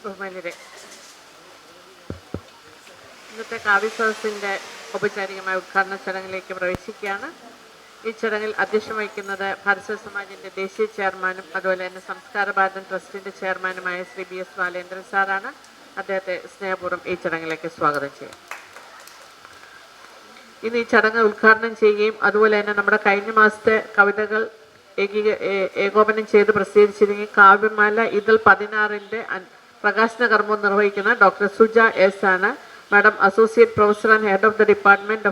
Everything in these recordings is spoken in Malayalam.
ബഹുമാന്യരെ, ഇന്നത്തെ കാവ്യസദസ്സിൻ്റെ ഔപചാരികമായ ഉദ്ഘാടന ചടങ്ങിലേക്ക് പ്രവേശിക്കുകയാണ്. ഈ ചടങ്ങിൽ അധ്യക്ഷം വഹിക്കുന്നത് ഭാരതീയ സമാജിൻ്റെ ദേശീയ ചെയർമാനും അതുപോലെ തന്നെ സംസ്കാര ഭാരതം ട്രസ്റ്റിൻ്റെ ചെയർമാനുമായ ശ്രീ BS ബാലേന്ദ്രൻ സാറാണ്. അദ്ദേഹത്തെ സ്നേഹപൂർവ്വം ഈ ചടങ്ങിലേക്ക് സ്വാഗതം ചെയ്യാം. ഇന്ന് ഈ ചടങ്ങ് ഉദ്ഘാടനം ചെയ്യുകയും അതുപോലെ തന്നെ നമ്മുടെ കഴിഞ്ഞ മാസത്തെ കവിതകൾ ഏകോപനം ചെയ്ത് പ്രസിദ്ധീകരിച്ചിരിക്കുകയും കാവ്യമാല ഇതിൽ 16-ൻ്റെ പ്രകാശന കർമ്മം നിർവഹിക്കുന്ന ഡോക്ടർ സുജ S ആണ്. Madam associate professor and head of the department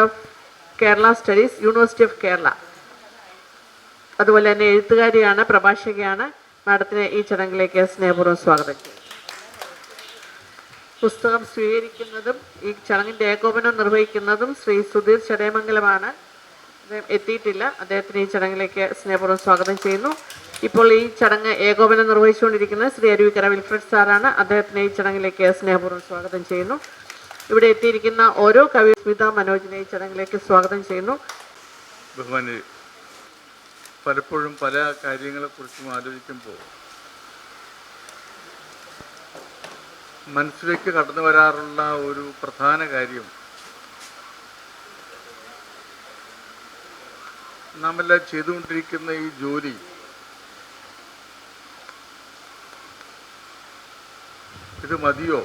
of Kerala studies, university of Kerala. അതുപോലെ തന്നെ എഴുത്തുകാരിയാണ്, പ്രഭാഷകയാണ്. മാഡത്തിനെ ഈ ചടങ്ങിലേക്ക് സ്നേഹപൂർവ്വം സ്വാഗതം ചെയ്യും. പുസ്തകം സ്വീകരിക്കുന്നതും ഈ ചടങ്ങിൻ്റെ ഏകോപനം നിർവഹിക്കുന്നതും ശ്രീ സുധീർ ചടയമംഗലമാണ്. അദ്ദേഹം എത്തിയിട്ടില്ല. അദ്ദേഹത്തിന് ഈ ചടങ്ങിലേക്ക് സ്നേഹപൂർവ്വം സ്വാഗതം ചെയ്യുന്നു. ഇപ്പോൾ ഈ ചടങ്ങ് ഏകോപനം നിർവഹിച്ചുകൊണ്ടിരിക്കുന്നത് ശ്രീ അരുവിക്കര വിൽഫ്രഡ് സാറാണ്. അദ്ദേഹത്തിന് ഈ ചടങ്ങിലേക്ക് സ്നേഹപൂർവ്വം സ്വാഗതം ചെയ്യുന്നു. ഇവിടെ എത്തിയിരിക്കുന്ന ഓരോ കവി സ്മിത മനോജിനെ ഈ ചടങ്ങിലേക്ക് സ്വാഗതം ചെയ്യുന്നു. ബഹുമാനി, പലപ്പോഴും പല കാര്യങ്ങളെക്കുറിച്ചും ആലോചിക്കുമ്പോൾ മനസ്സിലേക്ക് കടന്നു വരാറുള്ള ഒരു പ്രധാന കാര്യം, നാമെല്ലാം ചെയ്തുകൊണ്ടിരിക്കുന്ന ഈ ജോലി ഇത് മതിയോ,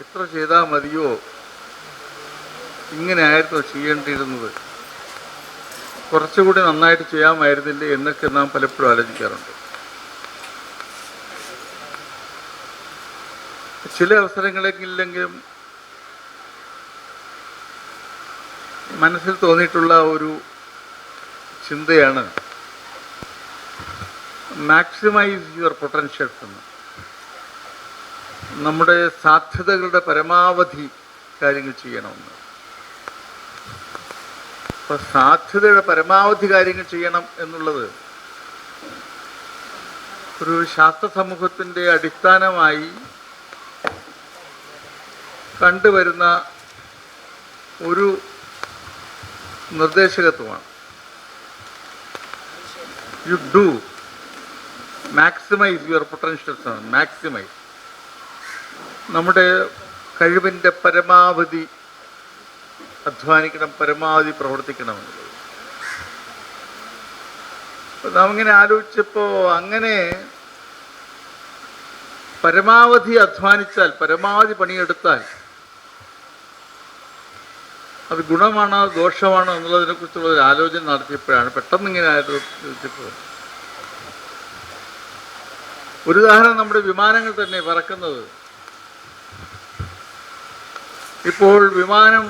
എത്ര ചെയ്താൽ മതിയോ, ഇങ്ങനെയായിരുന്നു ചെയ്യേണ്ടിയിരുന്നത്, കുറച്ചുകൂടി നന്നായിട്ട് ചെയ്യാമായിരുന്നില്ലേ എന്നൊക്കെ നാം പലപ്പോഴും ആലോചിക്കാറുണ്ട്. ചില അവസരങ്ങളിലെങ്കിലും മനസ്സിൽ തോന്നിയിട്ടുള്ള ഒരു ചിന്തയാണ് മാക്സിമൈസ് യുവർ പൊട്ടൻഷ്യൽസ് എന്ന്. നമ്മുടെ സാധ്യതകളുടെ പരമാവധി കാര്യങ്ങൾ ചെയ്യണമെന്ന്. അപ്പോൾ സാധ്യതയുടെ പരമാവധി കാര്യങ്ങൾ ചെയ്യണം എന്നുള്ളത് ഒരു ശാസ്ത്ര സമൂഹത്തിൻ്റെ അടിസ്ഥാനമായി കണ്ടുവരുന്ന ഒരു നിർദ്ദേശകത്വമാണ്. You do maximise your potentials ആണ്. മാക്സിമൈസ്, നമ്മുടെ കഴിവിൻ്റെ പരമാവധി അധ്വാനിക്കണം, പരമാവധി പ്രവർത്തിക്കണം എന്നുള്ളത്. അപ്പം നാം ഇങ്ങനെ ആലോചിച്ചപ്പോൾ അങ്ങനെ പരമാവധി അധ്വാനിച്ചാൽ, പരമാവധി പണിയെടുത്താൽ അത് ഗുണമാണോ ദോഷമാണോ എന്നുള്ളതിനെക്കുറിച്ചുള്ള ഒരു ആലോചന നടത്തിയപ്പോഴാണ് പെട്ടെന്ന് ഇങ്ങനെ ആലോചിച്ചപ്പോൾ ഒരു ഉദാഹരണം, നമ്മുടെ വിമാനങ്ങൾ തന്നെ പറക്കുന്നത്. ഇപ്പോൾ വിമാനം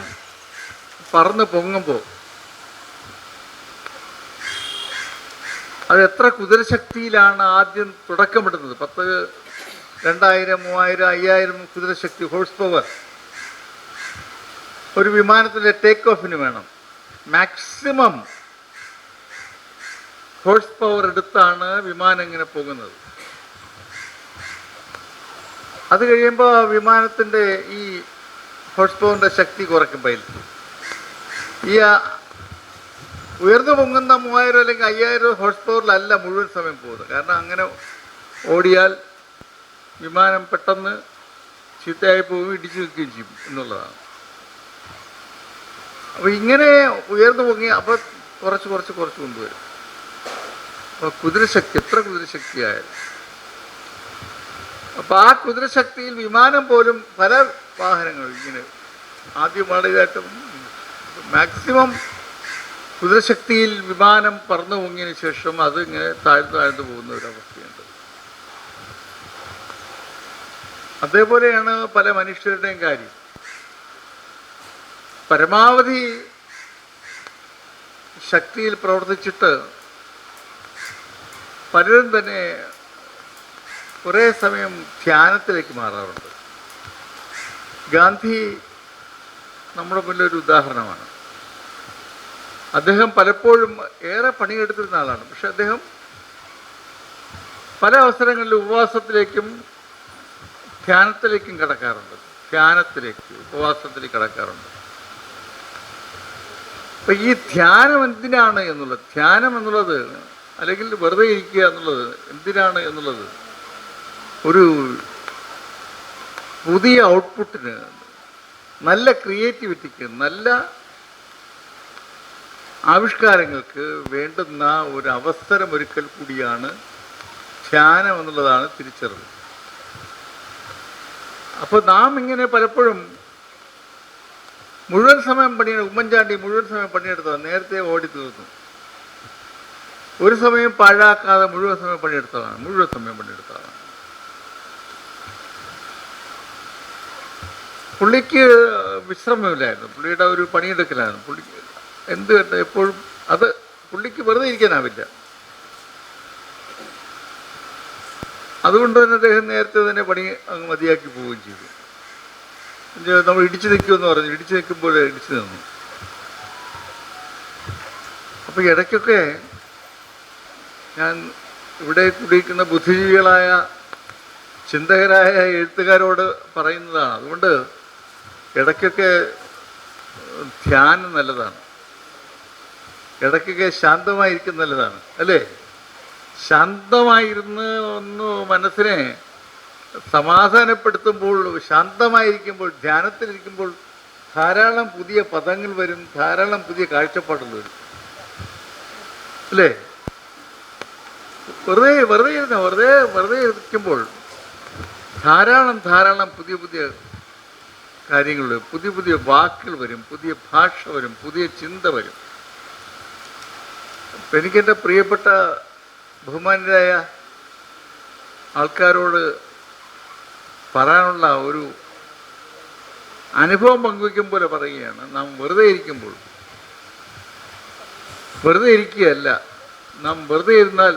പറന്ന് പൊങ്ങുമ്പോൾ അത് എത്ര കുതിരശക്തിയിലാണ് ആദ്യം തുടക്കമിടുന്നത്. 10, 2000, 3000, 5000 കുതിരശക്തി, ഹോഴ്സ് പവർ ഒരു വിമാനത്തിൻ്റെ ടേക്ക് ഓഫിന് വേണം. മാക്സിമം ഹോഴ്സ് പവർ എടുത്താണ് വിമാനം ഇങ്ങനെ പോകുന്നത്. അത് കഴിയുമ്പോൾ വിമാനത്തിൻ്റെ ഈ ഹോഴ്സ് പവറിൻ്റെ ശക്തി കുറയ്ക്കും. പൈലറ്റ് ഈ ഉയർന്നു പൊങ്ങുന്ന 3000 അല്ലെങ്കിൽ 5000 ഹോഴ്സ് പവറിലല്ല മുഴുവൻ സമയം പോകുന്നത്. കാരണം അങ്ങനെ ഓടിയാൽ വിമാനം പെട്ടെന്ന് ചീത്തയായി പോവുകയും ഇടിച്ചു നിൽക്കുകയും ചെയ്യും എന്നുള്ളതാണ്. അപ്പോൾ ഇങ്ങനെ ഉയർന്നു പൊങ്ങി അപ്പോൾ കുറച്ച് കൊണ്ടുവരും. അപ്പോൾ കുതിരശക്തി, എത്ര കുതിരശക്തിയായാലും, അപ്പോൾ ആ കുതിരശക്തിയിൽ വിമാനം പോലും പല വാഹനങ്ങളും ഇങ്ങനെ ആദ്യം വളരെയായിട്ടും മാക്സിമം കുതിരശക്തിയിൽ വിമാനം പറന്നു പൊങ്ങിയതിന് ശേഷം അത് ഇങ്ങനെ താഴ്ന്നു പോകുന്ന ഒരവസ്ഥയുണ്ട്. അതേപോലെയാണ് പല മനുഷ്യരുടെയും കാര്യം. പരമാവധി ശക്തിയിൽ പ്രവർത്തിച്ചിട്ട് പലരും തന്നെ കുറേ സമയം ധ്യാനത്തിലേക്ക് മാറാറുണ്ട്. ഗാന്ധി നമ്മുടെ മുന്നിലൊരു ഉദാഹരണമാണ്. അദ്ദേഹം പലപ്പോഴും ഏറെ പണിയെടുത്തിരുന്ന ആളാണ്. പക്ഷെ അദ്ദേഹം പല അവസരങ്ങളിൽ ഉപവാസത്തിലേക്കും ധ്യാനത്തിലേക്കും കടക്കാറുണ്ട്. ഉപവാസത്തിലേക്ക് കടക്കാറുണ്ട്. അപ്പം ഈ ധ്യാനം എന്തിനാണ് എന്നുള്ളത്, ധ്യാനം എന്നുള്ളത് അല്ലെങ്കിൽ വെറുതെ ഇരിക്കുക എന്നുള്ളത് എന്തിനാണ് എന്നുള്ളത് ഒരു പുതിയ ഔട്ട്പുട്ടിന്, നല്ല ക്രിയേറ്റിവിറ്റിക്ക്, നല്ല ആവിഷ്കാരങ്ങൾക്ക് വേണ്ടുന്ന ഒരു അവസരമൊരുക്കൽ കൂടിയാണ് ധ്യാനം എന്നുള്ളതാണ് തിരിച്ചറിവ്. അപ്പോൾ നാം ഇങ്ങനെ പലപ്പോഴും മുഴുവൻ സമയം ഉമ്മൻചാണ്ടി മുഴുവൻ സമയം പണിയെടുത്തതാണ്, നേരത്തെ ഓടി തീർന്നു. ഒരു സമയം പാഴാക്കാതെ മുഴുവൻ സമയം പണിയെടുത്തതാണ്. പുള്ളിക്ക് വിശ്രമമില്ലായിരുന്നു, പുള്ളിയുടെ ഒരു പണിയെടുക്കലായിരുന്നു. പുള്ളിക്ക് എന്ത് എപ്പോഴും അത് പുള്ളിക്ക് വെറുതെ ഇരിക്കാനാവില്ല. അതുകൊണ്ട് തന്നെ അദ്ദേഹം നേരത്തെ തന്നെ പണി അങ്ങ് മതിയാക്കി പോവുകയും ചെയ്തു. നമ്മൾ ഇടിച്ചു നിൽക്കുമെന്ന് പറഞ്ഞു, ഇടിച്ചു നിൽക്കുമ്പോൾ ഇടിച്ചു നിന്നു. അപ്പോൾ ഇടയ്ക്കൊക്കെ ഞാൻ ഇവിടെ കൂടിയിരിക്കുന്ന ബുദ്ധിജീവികളായ ചിന്തകരായ എഴുത്തുകാരോട് പറയുന്നതാണ്, അതുകൊണ്ട് ഇടയ്ക്കൊക്കെ ധ്യാനം നല്ലതാണ്, ഇടയ്ക്കൊക്കെ ശാന്തമായിരിക്കും നല്ലതാണ്, അല്ലേ? ശാന്തമായിരുന്ന് ഒന്ന് മനസ്സിനെ സമാധാനപ്പെടുത്തുമ്പോൾ, ശാന്തമായിരിക്കുമ്പോൾ, ധ്യാനത്തിലിരിക്കുമ്പോൾ ധാരാളം പുതിയ പദങ്ങൾ വരും, ധാരാളം പുതിയ കാഴ്ചപ്പാടുകൾ വരും, അല്ലേ? വെറുതെ ഇരിക്കുമ്പോൾ ധാരാളം പുതിയ കാര്യങ്ങൾ വരും, പുതിയ വാക്കുകൾ വരും, പുതിയ ഭാഷ വരും, പുതിയ ചിന്ത വരും. അപ്പം എനിക്കെൻ്റെ പ്രിയപ്പെട്ട ബഹുമാന്യരായ ആൾക്കാരോട് പറയാനുള്ള ഒരു അനുഭവം പങ്കുവയ്ക്കും പോലെ പറയുകയാണ്. നാം വെറുതെ ഇരിക്കുകയല്ല, നാം വെറുതെ ഇരുന്നാൽ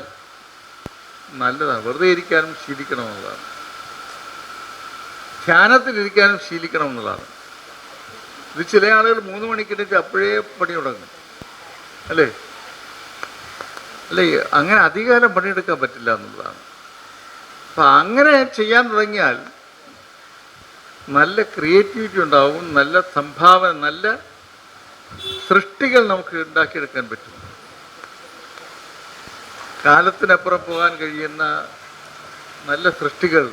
നല്ലതാണ്. വെറുതെ ഇരിക്കാനും ശീലിക്കണമെന്നുള്ളതാണ്, ധ്യാനത്തിലിരിക്കാനും ശീലിക്കണമെന്നുള്ളതാണ്. ഇത് ചില ആളുകൾ 3 മണിക്കെണീറ്റ് അപ്പോഴേ പണി തുടങ്ങും, അല്ലേ? അങ്ങനെ അധികാരം പണിയെടുക്കാൻ പറ്റില്ല എന്നുള്ളതാണ്. അപ്പം അങ്ങനെ ചെയ്യാൻ തുടങ്ങിയാൽ നല്ല ക്രിയേറ്റിവിറ്റി ഉണ്ടാവും, നല്ല സംഭാവന, നല്ല സൃഷ്ടികൾ നമുക്ക് ഉണ്ടാക്കിയെടുക്കാൻ പറ്റും. കാലത്തിനപ്പുറം പോകാൻ കഴിയുന്ന നല്ല സൃഷ്ടികൾ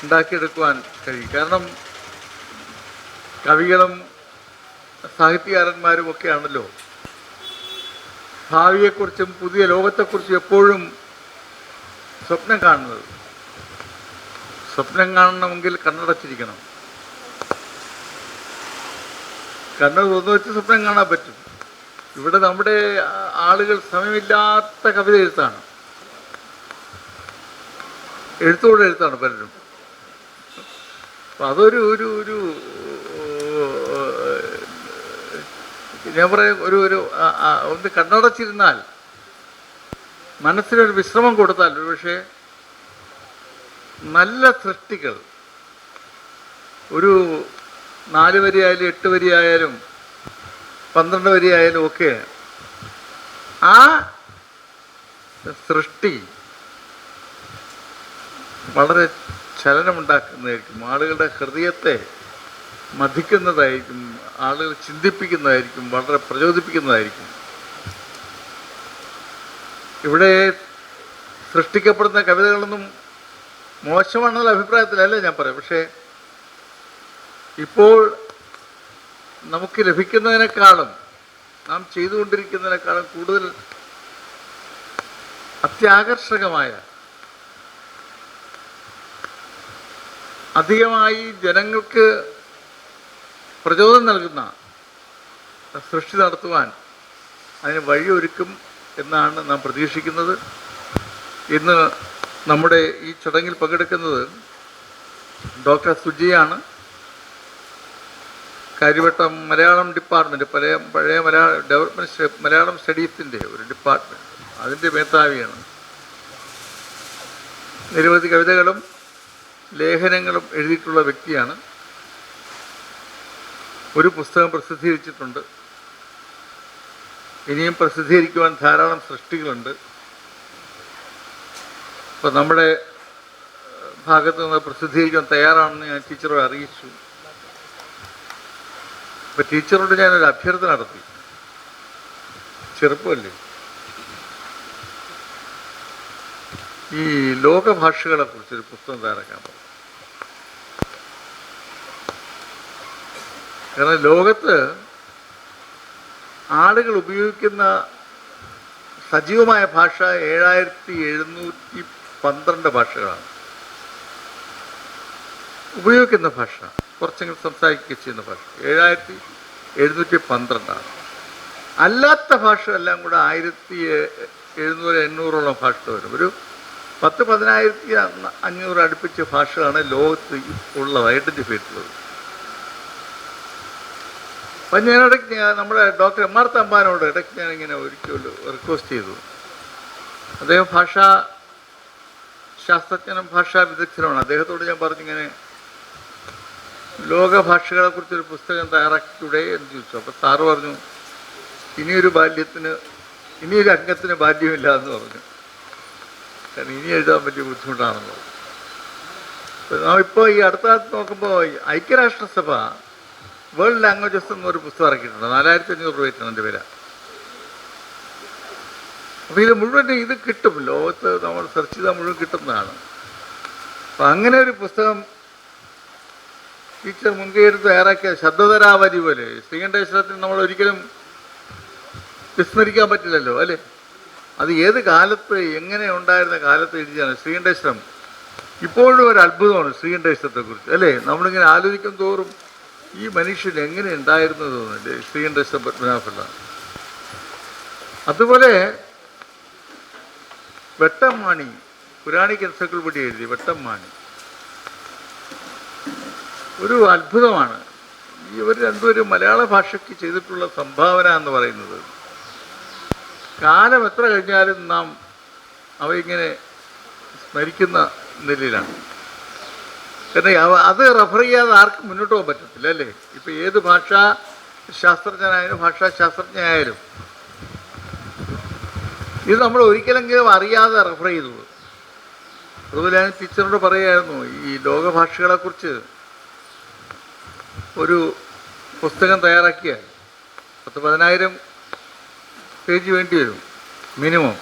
ഉണ്ടാക്കിയെടുക്കുവാൻ കഴിയും. കാരണം കവികളും സാഹിത്യകാരന്മാരും ഒക്കെയാണല്ലോ ഭാവിയെക്കുറിച്ചും പുതിയ ലോകത്തെക്കുറിച്ചും എപ്പോഴും സ്വപ്നം കാണുന്നത്. സ്വപ്നം കാണണമെങ്കിൽ കണ്ണടച്ചിരിക്കണം. കണ്ണ് തുറന്നു വെച്ച് സ്വപ്നം കാണാൻ പറ്റും. ഇവിടെ നമ്മുടെ ആളുകൾ സമയമില്ലാത്ത കവിത എഴുത്താണ് പലരും. അപ്പം അതൊരു ഞാൻ പറയും, ഒന്ന് കണ്ണടച്ചിരുന്നാൽ, മനസ്സിനൊരു വിശ്രമം കൊടുത്താൽ ഒരുപക്ഷെ നല്ല സൃഷ്ടികൾ ഒരു 4 വരിയായാലും 8 വരിയായാലും 12 വരിയായാലും ഒക്കെ ആ സൃഷ്ടി വളരെ ചലനമുണ്ടാക്കുന്നതായിരിക്കും, ആളുകളുടെ ഹൃദയത്തെ മഥിക്കുന്നതായിരിക്കും, ആളുകൾ ചിന്തിപ്പിക്കുന്നതായിരിക്കും, വളരെ പ്രചോദിപ്പിക്കുന്നതായിരിക്കും. ഇവിടെ സൃഷ്ടിക്കപ്പെടുന്ന കവിതകളൊന്നും മോശമാണെന്നുള്ള അഭിപ്രായത്തിലല്ല ഞാൻ പറയാം. പക്ഷേ ഇപ്പോൾ നമുക്ക് ലഭിക്കുന്നതിനേക്കാളും, നാം ചെയ്തുകൊണ്ടിരിക്കുന്നതിനേക്കാളും കൂടുതൽ അത്യാകർഷകമായ, അധികമായി ജനങ്ങൾക്ക് പ്രചോദനം നൽകുന്ന സൃഷ്ടി നടത്തുവാൻ അതിന് വഴിയൊരുക്കും എന്നാണ് നാം പ്രതീക്ഷിക്കുന്നത്. ഇന്ന് നമ്മുടെ ഈ ചടങ്ങിൽ പങ്കെടുക്കുന്നത് ഡോക്ടർ സുജിയാണ്. കാര്യവട്ടം മലയാളം ഡിപ്പാർട്ട്മെൻറ്റ്, പഴയ മലയാളം സ്റ്റഡീസിൻ്റെ ഒരു ഡിപ്പാർട്ട്മെൻറ്റ്, അതിൻ്റെ മേധാവിയാണ്. നിരവധി കവിതകളും ലേഖനങ്ങളും എഴുതിയിട്ടുള്ള വ്യക്തിയാണ്. ഒരു പുസ്തകം പ്രസിദ്ധീകരിച്ചിട്ടുണ്ട്. ഇനിയും പ്രസിദ്ധീകരിക്കുവാൻ ധാരാളം സൃഷ്ടികളുണ്ട്. അപ്പോൾ നമ്മുടെ ഭാഗത്ത് നിന്ന് പ്രസിദ്ധീകരിക്കാൻ തയ്യാറാണെന്ന് ഞാൻ ടീച്ചറോട് അറിയിച്ചു. അപ്പോൾ ടീച്ചറോട് ഞാനൊരു അഭ്യർത്ഥന നടത്തി. ചെറുപ്പമല്ലേ, ഈ ലോകഭാഷകളെ കുറിച്ചൊരു പുസ്തകം തയ്യാറാക്കാൻ പോകും. കാരണം ലോകത്ത് ആളുകൾ ഉപയോഗിക്കുന്ന സജീവമായ ഭാഷ 7712 ഭാഷകളാണ്. ഉപയോഗിക്കുന്ന ഭാഷ, കുറച്ചെങ്കിലും സംസാരിക്കുക ചെയ്യുന്ന ഭാഷ 7712 അല്ലാത്ത ഭാഷ എല്ലാം കൂടെ 1700-800 ഭാഷകൾ വരും. ഒരു 10,000-10,500 അടുപ്പിച്ച ഭാഷകളാണ് ലോകത്ത് ഉള്ളത്, ഐഡൻറ്റിഫൈ ചെയ്തിട്ടുള്ളത്. അപ്പം ഞാനിടയ്ക്ക് നമ്മുടെ ഡോക്ടർ എം ആർ തമ്പാനോട് ഇടയ്ക്ക് ഞാനിങ്ങനെ ഒരിക്കലും റിക്വസ്റ്റ് ചെയ്തു. അദ്ദേഹം ഭാഷാ ശാസ്ത്രജ്ഞനും ഭാഷാ വിദഗ്ധനുമാണ്. അദ്ദേഹത്തോട് ഞാൻ പറഞ്ഞിങ്ങനെ ലോകഭാഷകളെക്കുറിച്ചൊരു പുസ്തകം തയ്യാറാക്കിക്കൂടെ എന്ന് ചോദിച്ചു. അപ്പോൾ സാറ് പറഞ്ഞു, ഇനിയൊരു അംഗത്തിന് ബാല്യമില്ല എന്ന് പറഞ്ഞു. കാരണം ഇനി എഴുതാൻ പറ്റിയ ബുദ്ധിമുട്ടാണെന്ന് പറഞ്ഞു. ഇപ്പോൾ ഈ അടുത്ത കാലത്ത് നോക്കുമ്പോൾ ഐക്യരാഷ്ട്രസഭ വേൾഡ് ലാംഗ്വേജസ് എന്നൊരു പുസ്തകം ഇറക്കിയിട്ടുണ്ട്. 4500 രൂപയ്ക്കാണ് എൻ്റെ വില. അപ്പോൾ ഇത് മുഴുവൻ ഇത് കിട്ടും, ലോകത്ത് നമ്മൾ സെർച്ച് ചെയ്താൽ മുഴുവൻ കിട്ടുന്നതാണ്. അപ്പം അങ്ങനെ ഒരു പുസ്തകം ടീച്ചർ മുൻകൈയെടുത്ത് തയ്യാറാക്കിയ ശബ്ദധരാവലി പോലെ ശ്രീകണ്ഠേശ്വരത്തിന് നമ്മൾ ഒരിക്കലും വിസ്മരിക്കാൻ പറ്റില്ലല്ലോ അല്ലേ? അത് ഏത് കാലത്ത് എങ്ങനെ ഉണ്ടായിരുന്ന കാലത്ത് എഴുതിയാണ് ശ്രീകണ്ഠേശ്വരം. ഇപ്പോഴും ഒരു അത്ഭുതമാണ് ശ്രീകണ്ഠേശ്വരത്തെക്കുറിച്ച് അല്ലേ? നമ്മളിങ്ങനെ ആലോചിക്കും തോറും ഈ മനുഷ്യൻ എങ്ങനെ ഉണ്ടായിരുന്നത് തോന്നുന്നില്ലേ ശ്രീകണ്ഠേശ്വര പത്മനാഭപിള്ള. അതുപോലെ വെട്ടമ്മാണി, പുരാണിക് എൻസൈക്ലോപീഡിയ എഴുതി വെട്ടമ്മാണി ഒരു അത്ഭുതമാണ്. ഇവർ രണ്ടുപേരും മലയാള ഭാഷയ്ക്ക് ചെയ്തിട്ടുള്ള സംഭാവന എന്ന് പറയുന്നത് കാലം എത്ര കഴിഞ്ഞാലും നാം അവയിങ്ങനെ സ്മരിക്കുന്ന നിലയിലാണ്. കാരണം അത് റെഫർ ചെയ്യാതെ ആർക്കും മുന്നോട്ട് പോകാൻ പറ്റത്തില്ല അല്ലേ? ഇപ്പം ഏത് ഭാഷാ ശാസ്ത്രജ്ഞനായാലും ഇത് നമ്മൾ ഒരിക്കലെങ്കിലും അറിയാതെ റെഫർ ചെയ്തു. അതുപോലെ ഞാൻ ടീച്ചറോട് പറയുമായിരുന്നു, ഈ ലോകഭാഷകളെക്കുറിച്ച് ഒരു പുസ്തകം തയ്യാറാക്കിയാൽ 10,000 പേജ് വേണ്ടി വരും മിനിമം.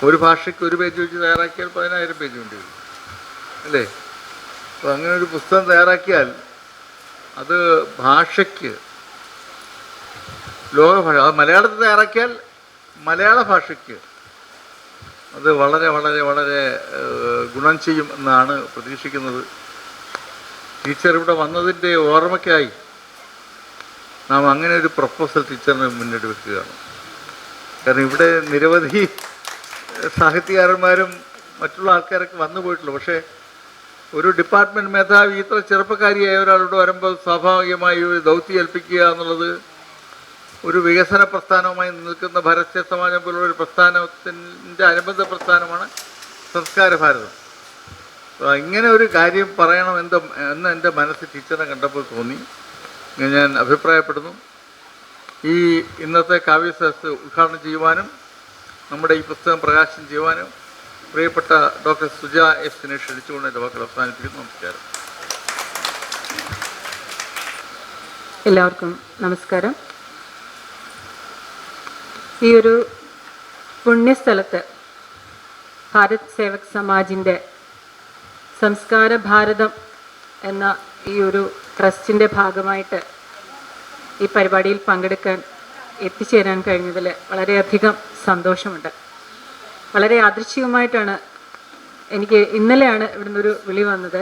ഒരു ഭാഷയ്ക്ക് ഒരു പേജ് വെച്ച് തയ്യാറാക്കിയാൽ 10,000 പേജ് വേണ്ടി വരും അല്ലേ? അപ്പോൾ അങ്ങനെ ഒരു പുസ്തകം തയ്യാറാക്കിയാൽ അത് ഭാഷയ്ക്ക് ലോകഭാഷ, അത് മലയാളത്തിൽ തയ്യാറാക്കിയാൽ മലയാള ഭാഷയ്ക്ക് അത് വളരെ വളരെ വളരെ ഗുണം ചെയ്യും എന്നാണ് പ്രതീക്ഷിക്കുന്നത്. ടീച്ചർ ഇവിടെ വന്നതിൻ്റെ ഓർമ്മയ്ക്കായി നാം അങ്ങനെ ഒരു പ്രപ്പോസൽ ടീച്ചറിന് മുന്നിട്ട് വെക്കുകയാണ്. കാരണം ഇവിടെ നിരവധി സാഹിത്യകാരന്മാരും മറ്റുള്ള ആൾക്കാരൊക്കെ വന്നു പോയിട്ടുള്ളൂ. പക്ഷേ ഒരു ഡിപ്പാർട്ട്മെൻറ്റ് മേധാവി ഇത്ര ചെറുപ്പക്കാരിയായ ഒരാളോട് വരുമ്പോൾ സ്വാഭാവികമായി ഒരു ദൗത്യം ഏൽപ്പിക്കുക എന്നുള്ളത് ഒരു വികസന പ്രസ്ഥാനവുമായി നിൽക്കുന്ന ഭരത്യ സമാജം പോലുള്ള ഒരു പ്രസ്ഥാനത്തിൻ്റെ അനുബന്ധ പ്രസ്ഥാനമാണ് സംസ്കാര ഭാരതം. ഇങ്ങനെ ഒരു കാര്യം പറയണം എന്ന് എൻ്റെ മനസ്സിൽ ടീച്ചറിനെ കണ്ടപ്പോൾ തോന്നി. ഞാൻ അഭിപ്രായപ്പെടുന്നു. ഈ ഇന്നത്തെ കാവ്യസദസ്സ് ഉദ്ഘാടനം ചെയ്യുവാനും നമ്മുടെ ഈ പുസ്തകം പ്രകാശനം ചെയ്യുവാനും പ്രിയപ്പെട്ട ഡോക്ടർ സുജ എസിനെ ക്ഷണിച്ചുകൊണ്ട് എൻ്റെ വാക്കുകൾ അവസാനിപ്പിക്കുന്നു. നമസ്കാരം. എല്ലാവർക്കും നമസ്കാരം. ഈ ഒരു പുണ്യസ്ഥലത്ത് ഭാരത് സേവക് സമാജിൻ്റെ സംസ്കാര ഭാരതം എന്ന ഈ ഒരു ട്രസ്റ്റിൻ്റെ ഭാഗമായിട്ട് ഈ പരിപാടിയിൽ പങ്കെടുക്കാൻ എത്തിച്ചേരാൻ കഴിഞ്ഞതിൽ വളരെയധികം സന്തോഷമുണ്ട്. വളരെ യാദൃച്ഛികമായിട്ടാണ് എനിക്ക് ഇന്നലെയാണ് ഇവിടുന്നൊരു വിളി വന്നത്,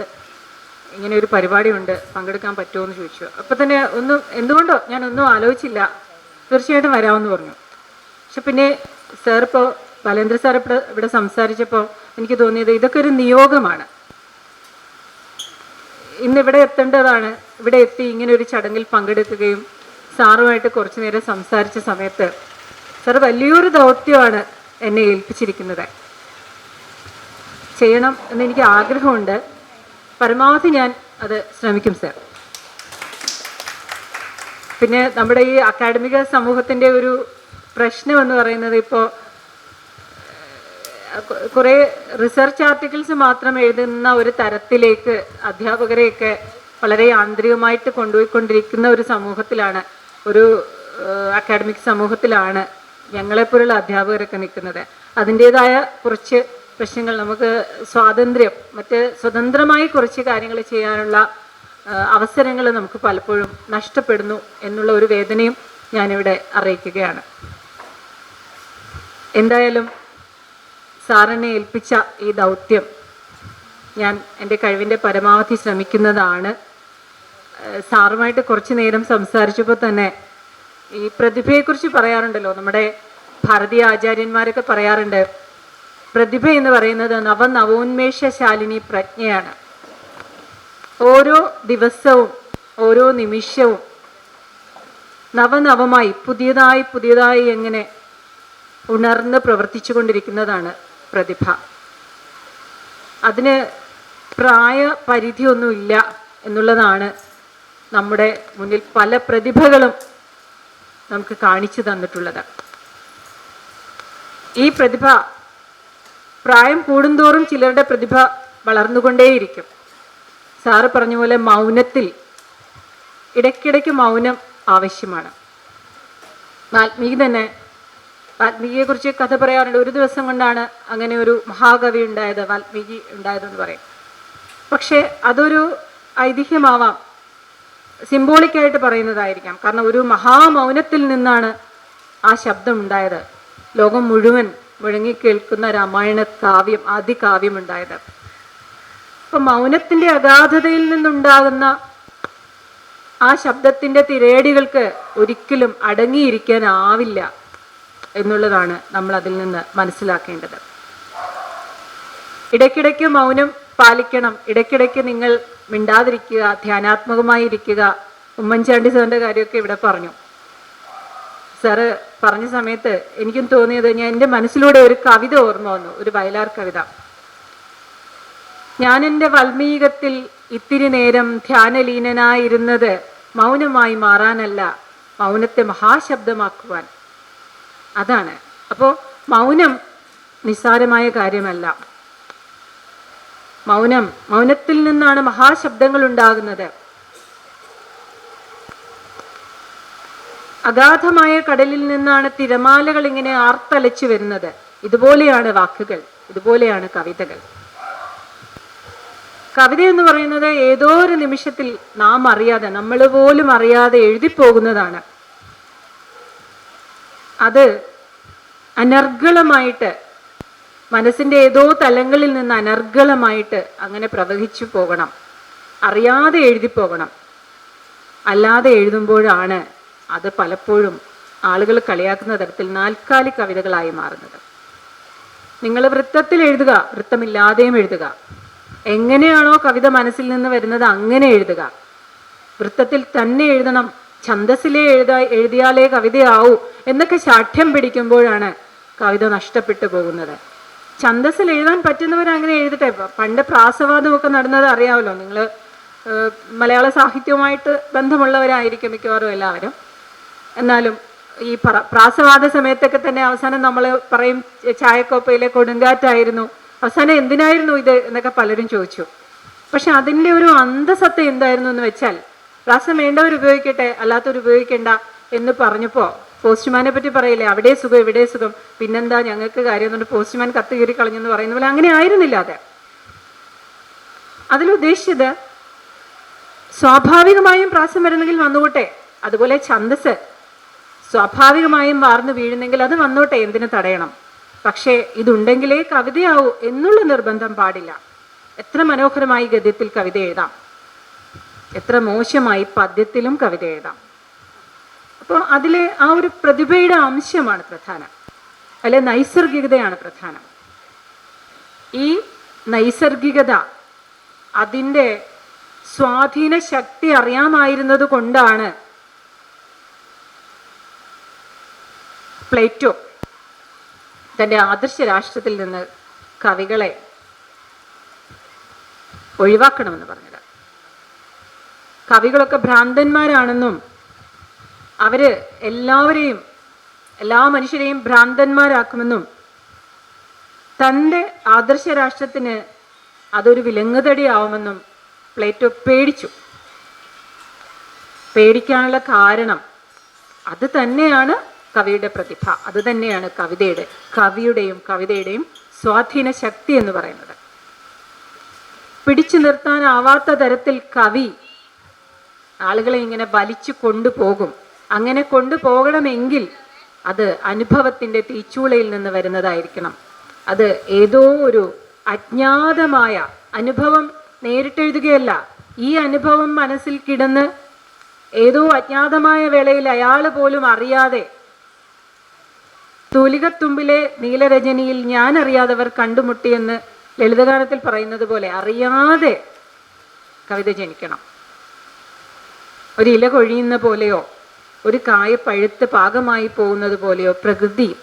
ഇങ്ങനെ ഒരു പരിപാടിയുണ്ട് പങ്കെടുക്കാൻ പറ്റുമോ എന്ന് ചോദിച്ചു. അപ്പോൾ തന്നെ എന്തുകൊണ്ടോ ഞാനൊന്നും ആലോചിച്ചില്ല, തീർച്ചയായിട്ടും വരാമെന്ന് പറഞ്ഞു. പക്ഷെ പിന്നെ സാർ ഇപ്പോൾ ബാലേന്ദ്ര സാർ ഇവിടെ സംസാരിച്ചപ്പോൾ എനിക്ക് തോന്നിയത് ഇതൊക്കെ ഒരു നിയോഗമാണ്. ഇന്നിവിടെ എത്തേണ്ടതാണ്. ഇവിടെ എത്തി ഇങ്ങനെ ഒരു ചടങ്ങിൽ പങ്കെടുക്കുകയും സാറുമായിട്ട് കുറച്ചു നേരം സംസാരിച്ച സമയത്ത് സാർ വലിയൊരു ദൗത്യമാണ് എന്നെ ഏൽപ്പിച്ചിരിക്കുന്നത്. ചെയ്യണം എന്നെനിക്ക് ആഗ്രഹമുണ്ട്. പരമാവധി ഞാൻ അത് ശ്രമിക്കും സാർ. പിന്നെ നമ്മുടെ ഈ അക്കാഡമിക സമൂഹത്തിൻ്റെ ഒരു പ്രശ്നം എന്ന് പറയുന്നത് ഇപ്പോൾ കുറേ റിസർച്ച് ആർട്ടിക്കിൾസ് മാത്രം എഴുതുന്ന ഒരു തരത്തിലേക്ക് അധ്യാപകരെയൊക്കെ വളരെ യാന്ത്രികമായിട്ട് കൊണ്ടുപോയിക്കൊണ്ടിരിക്കുന്ന ഒരു സമൂഹത്തിലാണ്, ഒരു അക്കാഡമിക് സമൂഹത്തിലാണ് ഞങ്ങളെപ്പോലുള്ള അധ്യാപകരൊക്കെ നിൽക്കുന്നത്. അതിൻ്റേതായ കുറച്ച് പ്രശ്നങ്ങൾ, നമുക്ക് സ്വാതന്ത്ര്യം, മറ്റ് സ്വതന്ത്രമായി കുറച്ച് കാര്യങ്ങൾ ചെയ്യാനുള്ള അവസരങ്ങൾ നമുക്ക് പലപ്പോഴും നഷ്ടപ്പെടുന്നു എന്നുള്ള ഒരു വേദനയും ഞാനിവിടെ അറിയിക്കുകയാണ്. എന്തായാലും സാറിനെ ഏൽപ്പിച്ച ഈ ദൗത്യം ഞാൻ എൻ്റെ കഴിവിൻ്റെ പരമാവധി ശ്രമിക്കുന്നതാണ്. സാറുമായിട്ട് കുറച്ച് നേരം സംസാരിച്ചപ്പോൾ തന്നെ ഈ പ്രതിഭയെക്കുറിച്ച് പറയാറുണ്ടല്ലോ, നമ്മുടെ ഭാരതീയ ആചാര്യന്മാരൊക്കെ പറയാറുണ്ട്, പ്രതിഭ എന്ന് പറയുന്നത് നവോന്മേഷശാലിനി പ്രജ്ഞയാണ്. ഓരോ ദിവസവും ഓരോ നിമിഷവും നവനവമായി പുതിയതായി എങ്ങനെ ഉണർന്ന് പ്രവർത്തിച്ചു കൊണ്ടിരിക്കുന്നതാണ് പ്രതിഭ. അതിന് പ്രായപരിധിയൊന്നുമില്ല എന്നുള്ളതാണ് നമ്മുടെ മുന്നിൽ പല പ്രതിഭകളും നമുക്ക് കാണിച്ചു തന്നിട്ടുള്ളത്. ഈ പ്രതിഭ പ്രായം കൂടുന്തോറും ചിലരുടെ പ്രതിഭ വളർന്നുകൊണ്ടേയിരിക്കും. സാറ് പറഞ്ഞ പോലെ മൗനത്തിൽ ഇടയ്ക്കിടയ്ക്ക് മൗനം ആവശ്യമാണ്. വാൽമീകിയെക്കുറിച്ച് കഥ പറയാറുണ്ട്. ഒരു ദിവസം കൊണ്ടാണ് അങ്ങനെ ഒരു മഹാകവി ഉണ്ടായത്, വാൽമീകി ഉണ്ടായതെന്ന് പറയും. പക്ഷേ അതൊരു ഐതിഹ്യമാവാം, സിംബോളിക്കായിട്ട് പറയുന്നതായിരിക്കാം. കാരണം ഒരു മഹാമൗനത്തിൽ നിന്നാണ് ആ ശബ്ദം ഉണ്ടായത്. ലോകം മുഴുവൻ മുഴങ്ങിക്കേൾക്കുന്ന രാമായണ കാവ്യം, ആദികാവ്യം ഉണ്ടായത്. അപ്പം മൗനത്തിൻ്റെ അഗാധതയിൽ നിന്നുണ്ടാകുന്ന ആ ശബ്ദത്തിൻ്റെ തിരേടികൾക്ക് ഒരിക്കലും അടങ്ങിയിരിക്കാനാവില്ല എന്നുള്ളതാണ് നമ്മൾ അതിൽ നിന്ന് മനസ്സിലാക്കേണ്ടത്. ഇടയ്ക്കിടയ്ക്ക് മൗനം പാലിക്കണം, ഇടയ്ക്കിടയ്ക്ക് നിങ്ങൾ മിണ്ടാതിരിക്കുക, ധ്യാനാത്മകമായി ഇരിക്കുക. ഉമ്മൻചാണ്ടി സാറിൻ്റെ കാര്യമൊക്കെ ഇവിടെ പറഞ്ഞു. സാറ് പറഞ്ഞ സമയത്ത് എനിക്കും തോന്നിയത്, എൻ്റെ മനസ്സിലൂടെ ഒരു കവിത ഓർമ്മ വന്നു, ഒരു വയലാർ കവിത. ഞാൻ എൻ്റെ വാൽമീകത്തിൽ ഇത്തിരി നേരം ധ്യാനലീനനായിരുന്നത് മൗനമായി മാറാനല്ല, മൗനത്തെ മഹാശബ്ദമാക്കുവാൻ. അതാണ്. അപ്പോൾ മൗനം നിസ്സാരമായ കാര്യമല്ല. മൗനത്തിൽ നിന്നാണ് മഹാശബ്ദങ്ങൾ ഉണ്ടാകുന്നത്. അഗാധമായ കടലിൽ നിന്നാണ് തിരമാലകൾ ഇങ്ങനെ ആർത്തലച്ചു വരുന്നത്. ഇതുപോലെയാണ് വാക്കുകൾ, ഇതുപോലെയാണ് കവിതകൾ. കവിത എന്ന് പറയുന്നത് ഏതോ ഒരു നിമിഷത്തിൽ നാം അറിയാതെ, നമ്മൾ പോലും അറിയാതെ എഴുതിപ്പോകുന്നതാണ്. അത് അനർഗളമായിട്ട് മനസ്സിൻ്റെ ഏതോ തലങ്ങളിൽ നിന്ന് അനർഗളമായിട്ട് അങ്ങനെ പ്രവഹിച്ചു പോകണം, അറിയാതെ എഴുതിപ്പോകണം. അല്ലാതെ എഴുതുമ്പോഴാണ് അത് പലപ്പോഴും ആളുകൾ കളിയാക്കുന്ന തരത്തിൽ നാൽക്കാലി കവിതകളായി മാറുന്നത്. നിങ്ങൾ വൃത്തത്തിൽ എഴുതുക, വൃത്തമില്ലാതെയും എഴുതുക. എങ്ങനെയാണോ കവിത മനസ്സിൽ നിന്ന് വരുന്നത് അങ്ങനെ എഴുതുക. വൃത്തത്തിൽ തന്നെ എഴുതണം, ഛന്ദസ്സിലെ എഴുതിയാലേ കവിതയാവൂ എന്നൊക്കെ ശാഠ്യം പിടിക്കുമ്പോഴാണ് കവിത നഷ്ടപ്പെട്ടു പോകുന്നത്. ഛന്ദസ്സിൽ എഴുതാൻ പറ്റുന്നവരങ്ങനെ എഴുതട്ടെ. പണ്ട് പ്രാസവാദമൊക്കെ നടന്നത് അറിയാമല്ലോ. നിങ്ങൾ മലയാള സാഹിത്യവുമായിട്ട് ബന്ധമുള്ളവരായിരിക്കും മിക്കവാറും എല്ലാവരും. എന്നാലും ഈ പ്രാസവാദ സമയത്തൊക്കെ തന്നെ അവസാനം നമ്മൾ പറയും ചായക്കോപ്പയിലെ കൊടുങ്കാറ്റായിരുന്നു, അവസാനം എന്തിനായിരുന്നു ഇത് എന്നൊക്കെ പലരും ചോദിച്ചു. പക്ഷെ അതിൻ്റെ ഒരു അന്തസത്ത എന്തായിരുന്നു എന്ന് വെച്ചാൽ, പ്രാസം വേണ്ടവർ ഉപയോഗിക്കട്ടെ, അല്ലാത്തവർ ഉപയോഗിക്കേണ്ട എന്ന് പറഞ്ഞപ്പോൾ പോസ്റ്റ്മാനെ പറ്റി പറയില്ലേ, അവിടെ സുഖം ഇവിടെ സുഖം, പിന്നെന്താ ഞങ്ങൾക്ക് കാര്യം എന്നുകൊണ്ട് പോസ്റ്റ്മാൻ കത്ത് കീറി കളഞ്ഞെന്ന് പറയുന്ന പോലെ അങ്ങനെ ആയിരുന്നില്ല. അത് അതിലുദ്ദേശിച്ചത് സ്വാഭാവികമായും പ്രാസം വരുന്നെങ്കിൽ വന്നുകൂട്ടെ, അതുപോലെ ഛന്ദസ് സ്വാഭാവികമായും വാർന്നു വീഴുന്നെങ്കിൽ അത് വന്നോട്ടെ, എന്തിനു തടയണം. പക്ഷേ ഇതുണ്ടെങ്കിലേ കവിതയാവൂ എന്നുള്ള നിർബന്ധം പാടില്ല. എത്ര മനോഹരമായി ഗദ്യത്തിൽ കവിത എഴുതാം, എത്ര മോശമായി പദ്യത്തിലും കവിത എഴുതാം. അപ്പോൾ അതിലെ ആ ഒരു പ്രതിഭയുടെ അംശമാണ് പ്രധാനം, അല്ലെ നൈസർഗികതയാണ് പ്രധാനം. ഈ നൈസർഗികത, അതിൻ്റെ സ്വാധീന ശക്തി അറിയാമായിരുന്നത് കൊണ്ടാണ് പ്ലേറ്റോ തൻ്റെ ആദർശ രാഷ്ട്രത്തിൽ നിന്ന് കവികളെ ഒഴിവാക്കണമെന്ന് പറഞ്ഞത്. കവികളൊക്കെ ഭ്രാന്തന്മാരാണെന്നും അവര് എല്ലാ മനുഷ്യരെയും ഭ്രാന്തന്മാരാക്കുമെന്നും തൻ്റെ ആദർശ രാഷ്ട്രത്തിന് അതൊരു വിലങ്ങുതടിയാവുമെന്നും പ്ലേറ്റോ പേടിച്ചു. പേടിക്കാനുള്ള കാരണം അത് തന്നെയാണ് കവിയുടെ പ്രതിഭ, അത് തന്നെയാണ് കവിയുടെയും സ്വാധീന ശക്തി എന്ന് പറയുന്നത്. പിടിച്ചു നിർത്താനാവാത്ത തരത്തിൽ കവി ആളുകളെ ഇങ്ങനെ വലിച്ചു കൊണ്ടുപോകും. അങ്ങനെ കൊണ്ടുപോകണമെങ്കിൽ അത് അനുഭവത്തിൻ്റെ തീച്ചൂളയിൽ നിന്ന് വരുന്നതായിരിക്കണം. അത് ഏതോ ഒരു അജ്ഞാതമായ അനുഭവം നേരിട്ടെഴുതുകയല്ല. ഈ അനുഭവം മനസ്സിൽ കിടന്ന് ഏതോ അജ്ഞാതമായ വേളയിൽ അയാൾ പോലും അറിയാതെ തൂലികത്തുമ്പിലെ നീലരജനിയിൽ ഞാൻ അറിയാതവർ കണ്ടുമുട്ടിയെന്ന് ലളിതഗാനത്തിൽ പറയുന്നത് പോലെ അറിയാതെ കവിത ജനിക്കണം. ഒരു ഇല കൊഴിയുന്ന പോലെയോ ഒരു കായ പഴുത്ത് പാകമായി പോകുന്നത് പോലെയോ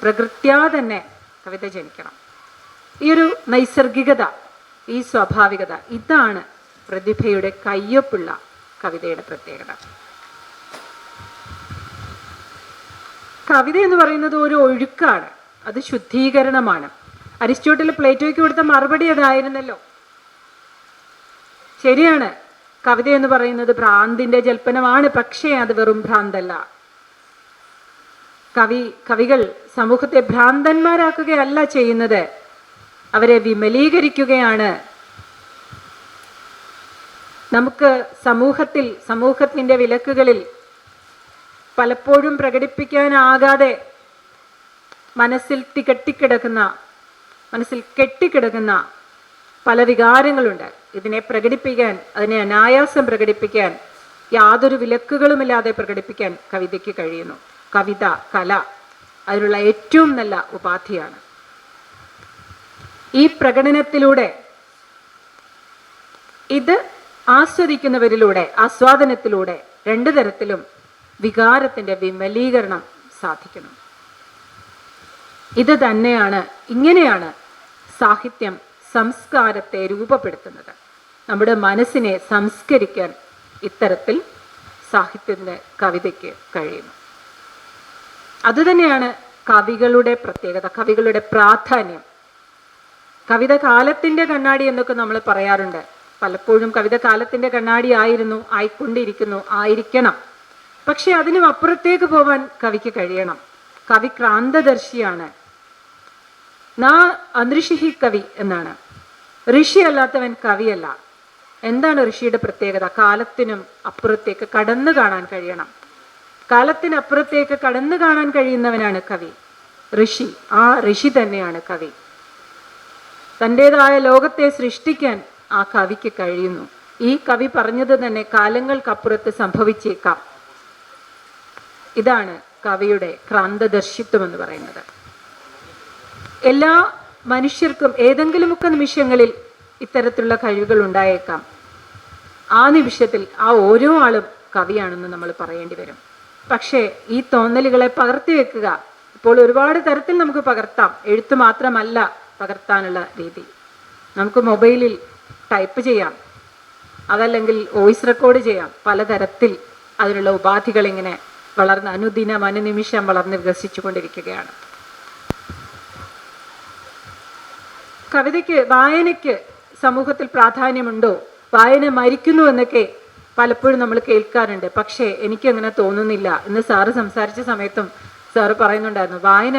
പ്രകൃത്യാ തന്നെ കവിത ജനിക്കണം. ഈ ഒരു നൈസർഗികത, ഈ സ്വാഭാവികത, ഇതാണ് പ്രതിഭയുടെ കയ്യൊപ്പുള്ള കവിതയുടെ പ്രത്യേകത. കവിത എന്ന് പറയുന്നത് ഒരു ഒഴുക്കാണ്, അത് ശുദ്ധീകരണമാണ്. അരിസ്റ്റോട്ടിൽ പ്ലേറ്റോയ്ക്ക് കൊടുത്ത മറുപടി അതായിരുന്നല്ലോ. ശരിയാണ്, കവിത എന്ന് പറയുന്നത് ഭ്രാന്തിന്റെ ജൽപ്പനമാണ്, പക്ഷേ അത് വെറും ഭ്രാന്തല്ല. കവികൾ സമൂഹത്തെ ഭ്രാന്തന്മാരാക്കുകയല്ല ചെയ്യുന്നത്, അവരെ വിമലീകരിക്കുകയാണ്. നമുക്ക് സമൂഹത്തിന്റെ വിലക്കുകളിൽ പലപ്പോഴും പ്രകടിപ്പിക്കാനാകാതെ മനസ്സിൽ കെട്ടിക്കിടക്കുന്ന പല വികാരങ്ങളുണ്ട്. ഇതിനെ പ്രകടിപ്പിക്കാൻ, അതിനെ അനായാസം പ്രകടിപ്പിക്കാൻ, യാതൊരു വിലക്കുകളുമില്ലാതെ പ്രകടിപ്പിക്കാൻ കവിതയ്ക്ക് കഴിയുന്നു. കവിത, കല അതിനുള്ള ഏറ്റവും നല്ല ഉപാധിയാണ്. ഈ പ്രകടനത്തിലൂടെ, ഇത് ആസ്വാദനത്തിലൂടെ രണ്ടു തരത്തിലും വികാരത്തിന്റെ വിമലീകരണം സാധിക്കുന്നു. ഇത് തന്നെയാണ്, ഇങ്ങനെയാണ് സാഹിത്യം സംസ്കാരത്തെ രൂപപ്പെടുത്തുന്നത്. നമ്മുടെ മനസ്സിനെ സംസ്കരിക്കാൻ ഇത്തരത്തിൽ സാഹിത്യത്തിന്, കവിതയ്ക്ക് കഴിയുന്നു. അതുതന്നെയാണ് കവികളുടെ പ്രത്യേകത, കവികളുടെ പ്രാധാന്യം. കവിത കാലത്തിന്റെ കണ്ണാടി എന്നൊക്കെ നമ്മൾ പറയാറുണ്ട്. പലപ്പോഴും കവിത കാലത്തിന്റെ കണ്ണാടി ആയിരുന്നു, ആയിക്കൊണ്ടിരിക്കുന്നു, ആയിരിക്കണം. പക്ഷെ അതിനും അപ്പുറത്തേക്ക് പോവാൻ കവിക്ക് കഴിയണം. കവി ക്രാന്തദർശിയാണ്. അനൃഷിഹി കവി എന്നാണ്. ഋഷി അല്ലാത്തവൻ കവിയല്ല. എന്താണ് ഋഷിയുടെ പ്രത്യേകത? കാലത്തിനും അപ്പുറത്തേക്ക് കടന്നു കാണാൻ കഴിയണം. കാലത്തിനപ്പുറത്തേക്ക് കടന്നു കാണാൻ കഴിയുന്നവനാണ് കവി. ഋഷി, ആ ഋഷി തന്നെയാണ് കവി. തൻ്റെതായ ലോകത്തെ സൃഷ്ടിക്കാൻ ആ കവിക്ക് കഴിയുന്നു. ഈ കവി പറഞ്ഞത് തന്നെ കാലങ്ങൾക്കപ്പുറത്ത് സംഭവിച്ചേക്കാം. ഇതാണ് കവിയുടെ ക്രാന്തദർശിത്വം എന്ന് പറയുന്നത്. എല്ലാ മനുഷ്യർക്കും ഏതെങ്കിലുമൊക്കെ നിമിഷങ്ങളിൽ ഇത്തരത്തിലുള്ള കഴിവുകൾ ഉണ്ടായേക്കാം. ആ നിമിഷത്തിൽ ആ ഓരോ ആളും കവിയാണെന്ന് നമ്മൾ പറയേണ്ടി വരും. പക്ഷേ ഈ തോന്നലുകളെ പകർത്തി വെക്കുക, ഇപ്പോൾ ഒരുപാട് തരത്തിൽ നമുക്ക് പകർത്താം. എഴുത്ത് മാത്രമല്ല പകർത്താനുള്ള രീതി. നമുക്ക് മൊബൈലിൽ ടൈപ്പ് ചെയ്യാം, അതല്ലെങ്കിൽ വോയിസ് റെക്കോർഡ് ചെയ്യാം. പലതരത്തിൽ അതിനുള്ള ഉപാധികൾ ഇങ്ങനെ വളർന്ന് അനുദിനം അനുനിമിഷം വളർന്ന് വികസിച്ചു കൊണ്ടിരിക്കുകയാണ്. കവിതയ്ക്ക്, വായനയ്ക്ക് സമൂഹത്തിൽ പ്രാധാന്യമുണ്ടോ? വായന മരിക്കുന്നു എന്നൊക്കെ പലപ്പോഴും നമ്മൾ കേൾക്കാറുണ്ട്. പക്ഷേ എനിക്കങ്ങനെ തോന്നുന്നില്ല. ഇന്ന് സാറ് സംസാരിച്ച സമയത്തും സാറ് പറയുന്നുണ്ടായിരുന്നു, വായന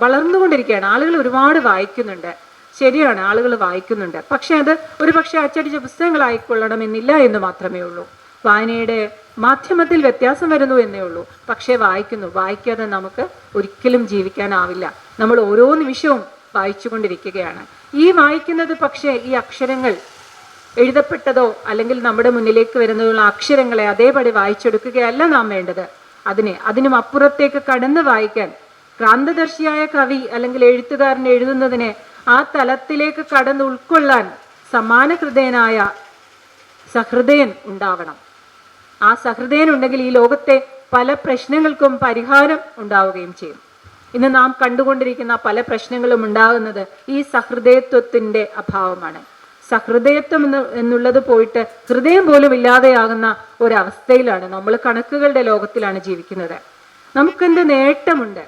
വളർന്നുകൊണ്ടിരിക്കുകയാണ്. ആളുകൾ ഒരുപാട് വായിക്കുന്നുണ്ട്. ശരിയാണ്, ആളുകൾ വായിക്കുന്നുണ്ട്. പക്ഷെ അത് ഒരു പക്ഷേ അച്ചടിച്ച പുസ്തകങ്ങളായിക്കൊള്ളണമെന്നില്ല എന്ന് മാത്രമേ ഉള്ളൂ. വായനയുടെ മാധ്യമത്തിൽ വ്യത്യാസം വരുന്നു എന്നേ ഉള്ളൂ. പക്ഷേ വായിക്കുന്നു. വായിക്കാതെ നമുക്ക് ഒരിക്കലും ജീവിക്കാനാവില്ല. നമ്മൾ ഓരോ നിമിഷവും വായിച്ചുകൊണ്ടിരിക്കുകയാണ്. ഈ വായിക്കുന്നത് പക്ഷേ ഈ അക്ഷരങ്ങൾ എഴുതപ്പെട്ടതോ അല്ലെങ്കിൽ നമ്മുടെ മുന്നിലേക്ക് വരുന്നതുള്ള അക്ഷരങ്ങളെ അതേപടി വായിച്ചെടുക്കുകയല്ല നാം വേണ്ടത്. അതിനും അപ്പുറത്തേക്ക് കടന്ന് വായിക്കാൻ ക്രാന്തദർശിയായ കവി അല്ലെങ്കിൽ എഴുത്തുകാരൻ എഴുതുന്നതിനെ ആ തലത്തിലേക്ക് കടന്ന് ഉൾക്കൊള്ളാൻ സമാനഹൃദയനായ സഹൃദയൻ ഉണ്ടാവണം. ആ സഹൃദയൻ ഉണ്ടെങ്കിൽ ഈ ലോകത്തെ പല പ്രശ്നങ്ങൾക്കും പരിഹാരം ഉണ്ടാവുകയും ചെയ്യും. ഇന്ന് നാം കണ്ടുകൊണ്ടിരിക്കുന്ന പല പ്രശ്നങ്ങളും ഉണ്ടാകുന്നത് ഈ സഹൃദയത്വത്തിൻ്റെ അഭാവമാണ്. സഹൃദയത്വം എന്നുള്ളത് പോയിട്ട് ഹൃദയം പോലും ഇല്ലാതെയാകുന്ന ഒരവസ്ഥയിലാണ്. നമ്മൾ കണക്കുകളുടെ ലോകത്തിലാണ് ജീവിക്കുന്നത്. നമുക്കെന്ത് നേട്ടമുണ്ട്?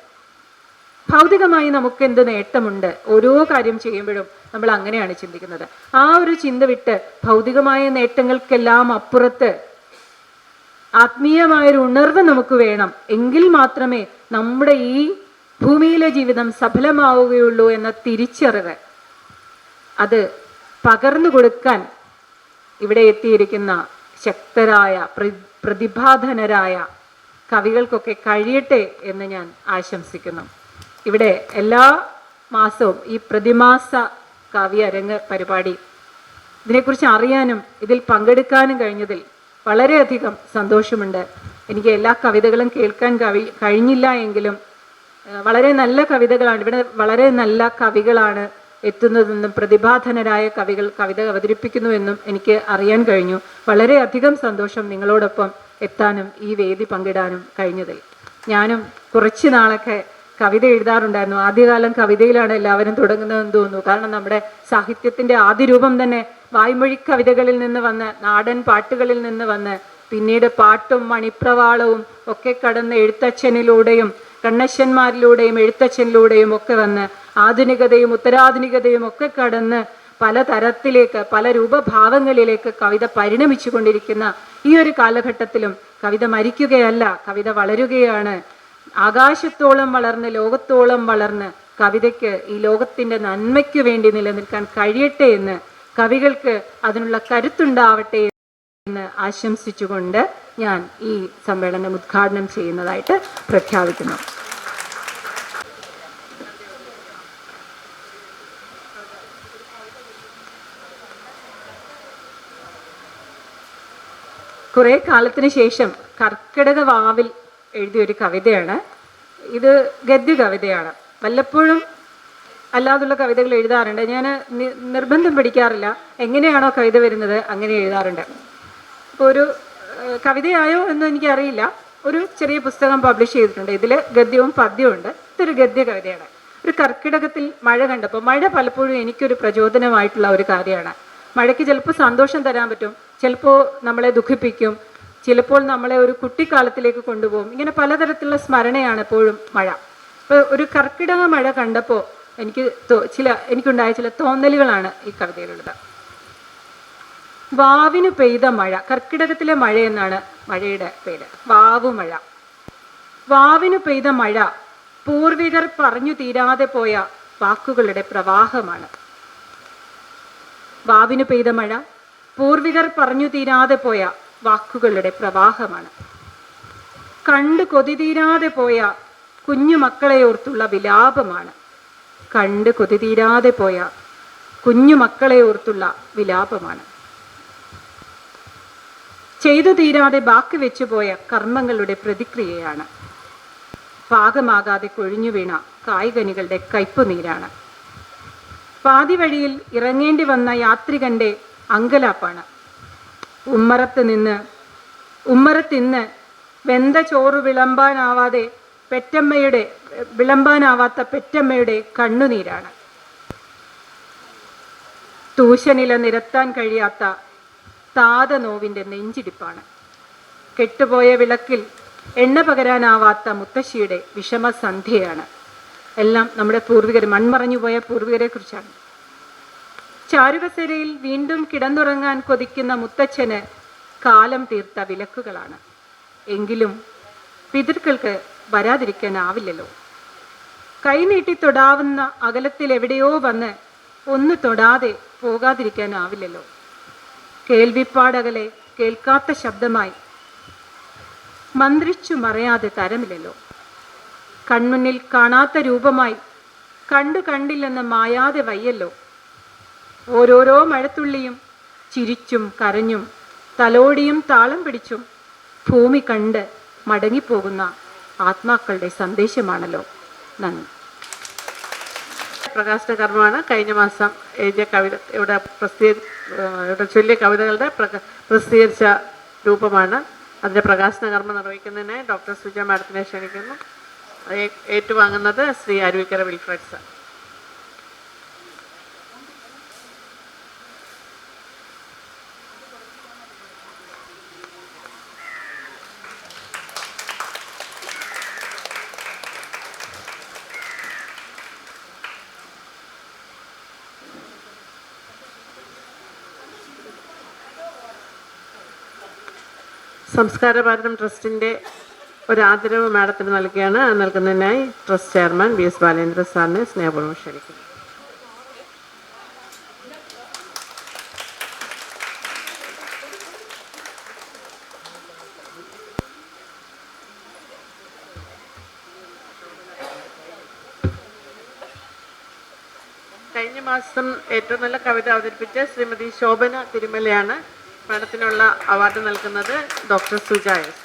ഭൗതികമായി നമുക്കെന്ത് നേട്ടമുണ്ട്? ഓരോ കാര്യം ചെയ്യുമ്പോഴും നമ്മൾ അങ്ങനെയാണ് ചിന്തിക്കുന്നത്. ആ ഒരു ചിന്ത വിട്ട് ഭൗതികമായ നേട്ടങ്ങൾക്കെല്ലാം അപ്പുറത്ത് ആത്മീയമായൊരു ഉണർവ് നമുക്ക് വേണം. എങ്കിൽ മാത്രമേ നമ്മുടെ ഈ ഭൂമിയിലെ ജീവിതം സഫലമാവുകയുള്ളൂ എന്ന തിരിച്ചറിവ് അത് പകർന്നു കൊടുക്കാൻ ഇവിടെ എത്തിയിരിക്കുന്ന ശക്തരായ പ്രതിഭാധനരായ കവികൾക്കൊക്കെ കഴിയട്ടെ എന്ന് ഞാൻ ആശംസിക്കുന്നു. ഇവിടെ എല്ലാ മാസവും ഈ പ്രതിമാസ കാവ്യ അരങ്ങ് പരിപാടി ഇതിനെക്കുറിച്ച് അറിയാനും ഇതിൽ പങ്കെടുക്കാനും കഴിഞ്ഞതിൽ വളരെയധികം സന്തോഷമുണ്ട്. എനിക്ക് എല്ലാ കവിതകളും കേൾക്കാൻ കഴിഞ്ഞില്ല എങ്കിലും വളരെ നല്ല കവിതകളാണ് ഇവിടെ, വളരെ നല്ല കവികളാണ് എത്തുന്നതെന്നും പ്രതിഭാധനരായ കവികൾ കവിത അവതരിപ്പിക്കുന്നുവെന്നും എനിക്ക് അറിയാൻ കഴിഞ്ഞു. വളരെയധികം സന്തോഷം നിങ്ങളോടൊപ്പം എത്താനും ഈ വേദി പങ്കിടാനും കഴിഞ്ഞതിൽ. ഞാനും കുറച്ച് നാളൊക്കെ കവിത എഴുതാറുണ്ടായിരുന്നു. ആദ്യകാലം കവിതയിലാണ് എല്ലാവരും തുടങ്ങുന്നതെന്ന് തോന്നുന്നു. കാരണം നമ്മുടെ സാഹിത്യത്തിൻ്റെ ആദ്യ രൂപം തന്നെ വായ്മൊഴി കവിതകളിൽ നിന്ന് വന്ന്, നാടൻ പാട്ടുകളിൽ നിന്ന് വന്ന്, പിന്നീട് പാട്ടും മണിപ്രവാളവും ഒക്കെ കടന്ന് എഴുത്തച്ഛനിലൂടെയും കണ്ണശ്ശന്മാരിലൂടെയും എഴുത്തച്ഛനിലൂടെയും ഒക്കെ വന്ന് ആധുനികതയും ഉത്തരാധുനികതയും ഒക്കെ കടന്ന് പല തരത്തിലേക്ക്, പല രൂപഭാവങ്ങളിലേക്ക് കവിത പരിണമിച്ചു കൊണ്ടിരിക്കുന്ന ഈ ഒരു കാലഘട്ടത്തിലും കവിത മരിക്കുകയല്ല, കവിത വളരുകയാണ്. ആകാശത്തോളം വളർന്ന് ലോകത്തോളം വളർന്ന് കവിതയ്ക്ക് ഈ ലോകത്തിൻ്റെ നന്മയ്ക്ക് വേണ്ടി നിലനിൽക്കാൻ കഴിയട്ടെ എന്ന്, കവികൾക്ക് അതിനുള്ള കരുത്തുണ്ടാവട്ടെ എന്ന് ആശംസിച്ചുകൊണ്ട് ഞാൻ ഈ സമ്മേളനം ഉദ്ഘാടനം ചെയ്യുന്നതായിട്ട് പ്രഖ്യാപിക്കുന്നു. കുറേ കാലത്തിന് ശേഷം കർക്കിടക വാവിൽ എഴുതിയൊരു കവിതയാണ് ഇത്. ഗദ്യ കവിതയാണ്. വല്ലപ്പോഴും അല്ലാതുള്ള കവിതകൾ എഴുതാറുണ്ട്. ഞാൻ നിർബന്ധം പിടിക്കാറില്ല. എങ്ങനെയാണോ കവിത വരുന്നത് അങ്ങനെ എഴുതാറുണ്ട്. ഇപ്പോൾ ഒരു കവിതയായോ എന്ന് എനിക്കറിയില്ല. ഒരു ചെറിയ പുസ്തകം പബ്ലിഷ് ചെയ്തിട്ടുണ്ട്. ഇതിൽ ഗദ്യവും പദ്യവും ഉണ്ട്. ഇതൊരു ഗദ്യ കവിതയാണ്. ഒരു കർക്കിടകത്തിൽ മഴ കണ്ടപ്പോൾ, മഴ പലപ്പോഴും എനിക്കൊരു പ്രചോദനമായിട്ടുള്ള ഒരു കാര്യമാണ്. മഴയ്ക്ക് ചിലപ്പോൾ സന്തോഷം തരാൻ പറ്റും, ചിലപ്പോൾ നമ്മളെ ദുഃഖിപ്പിക്കും, ചിലപ്പോൾ നമ്മളെ ഒരു കുട്ടിക്കാലത്തിലേക്ക് കൊണ്ടുപോകും. ഇങ്ങനെ പലതരത്തിലുള്ള സ്മരണയാണ് എപ്പോഴും മഴ. ഇപ്പോൾ ഒരു കർക്കിടക മഴ കണ്ടപ്പോൾ എനിക്കുണ്ടായ ചില തോന്നലുകളാണ് ഈ കവിതയിലുള്ളത്. വാവിനു പെയ്ത മഴ, കർക്കിടകത്തിലെ മഴ എന്നാണ് മഴയുടെ പേര്. വാവുമഴ. വാവിനു പെയ്ത മഴ പൂർവികർ പറഞ്ഞു തീരാതെ പോയ വാക്കുകളുടെ പ്രവാഹമാണ്. വാവിനു പെയ്ത മഴ പൂർവികർ പറഞ്ഞു തീരാതെ പോയ വാക്കുകളുടെ പ്രവാഹമാണ്. കണ്ടു കൊതി തീരാതെ പോയ കുഞ്ഞുമക്കളെ ഓർത്തുള്ള വിലാപമാണ്. കണ്ട് കൊതി തീരാതെ പോയ കുഞ്ഞുമക്കളെ ഓർത്തുള്ള വിലാപമാണ്. ചെയ്തു തീരാതെ ബാക്കി വെച്ചുപോയ കർമ്മങ്ങളുടെ പ്രതിക്രിയയാണ്. പാകമാകാതെ കൊഴിഞ്ഞു വീണ കായ്കനികളുടെ കയ്പുനീരാണ്. പാതി വഴിയിൽ ഇറങ്ങേണ്ടി വന്ന യാത്രികന്റെ അങ്കലാപ്പാണ്. ഉമ്മറത്തിന്ന് വെന്ത ചോറ് വിളമ്പാനാവാത്ത പെറ്റമ്മയുടെ കണ്ണുനീരാണ്. തൂശനില നിരത്താൻ കഴിയാത്ത താതനോവിൻ്റെ നെഞ്ചിടിപ്പാണ്. കെട്ടുപോയ വിളക്കിൽ എണ്ണ പകരാനാവാത്ത മുത്തശ്ശിയുടെ വിഷമസന്ധ്യയാണ്. എല്ലാം നമ്മുടെ പൂർവികർ, മൺമറഞ്ഞുപോയ പൂർവികരെ കുറിച്ചാണ്. ചാരുകസേരയിൽ വീണ്ടും കിടന്നുറങ്ങാൻ കൊതിക്കുന്ന മുത്തച്ഛന് കാലം തീർത്ത വിലക്കുകളാണ്. എങ്കിലും പിതൃക്കൾക്ക് വരാതിരിക്കാനാവില്ലല്ലോ. കൈനീട്ടി തൊടാവുന്ന അകലത്തിൽ എവിടെയോ വന്ന് ഒന്ന് തൊടാതെ പോകാതിരിക്കാനാവില്ലല്ലോ. കേൾവിപ്പാടകലെ കേൾക്കാത്ത ശബ്ദമായി മന്ത്രിച്ചു മറയാതെ തരമില്ലല്ലോ. കൺമുന്നിൽ കാണാത്ത രൂപമായി കണ്ടില്ലെന്ന് മായാതെ വയ്യല്ലോ. ഓരോരോ മഴത്തുള്ളിയും ചിരിച്ചും കരഞ്ഞും തലോടിയും താളം പിടിച്ചും ഭൂമി കണ്ട് മടങ്ങിപ്പോകുന്ന ആത്മാക്കളുടെ സന്ദേശമാണല്ലോ. നന്ദി. പ്രകാശന കർമ്മമാണ്. കഴിഞ്ഞ മാസം എഴുതിയ കവിത ഇവിടെ ചൊല്ലിയ കവിതകളുടെ പ്രസിദ്ധീകരിച്ച രൂപമാണ്. അതിൻ്റെ പ്രകാശന കർമ്മം നിർവഹിക്കുന്നതിനായി ഡോക്ടർ സുജ മാഡത്തിനെ ക്ഷണിക്കുന്നു. ഏറ്റുവാങ്ങുന്നത് ശ്രീ അരുവിക്കര വിൽഫ്രഡ് സർ. സംസ്കാര ഭാരതം ട്രസ്റ്റിൻ്റെ ഒരു ആദരവ് മാഡത്തിന് നൽകുകയാണ്. നൽകുന്നതിനായി trust chairman V S Balendra സാറിനെ സ്നേഹപൂർവ്വം ക്ഷണിക്കുന്നു. കഴിഞ്ഞ മാസം ഏറ്റവും നല്ല കവിത അവതരിപ്പിച്ച ശ്രീമതി ശോഭന തിരുമലയാണ്. മാഡത്തിനുള്ള അവാർഡ് നൽകുന്നത് ഡോക്ടർ സുജ എസ്.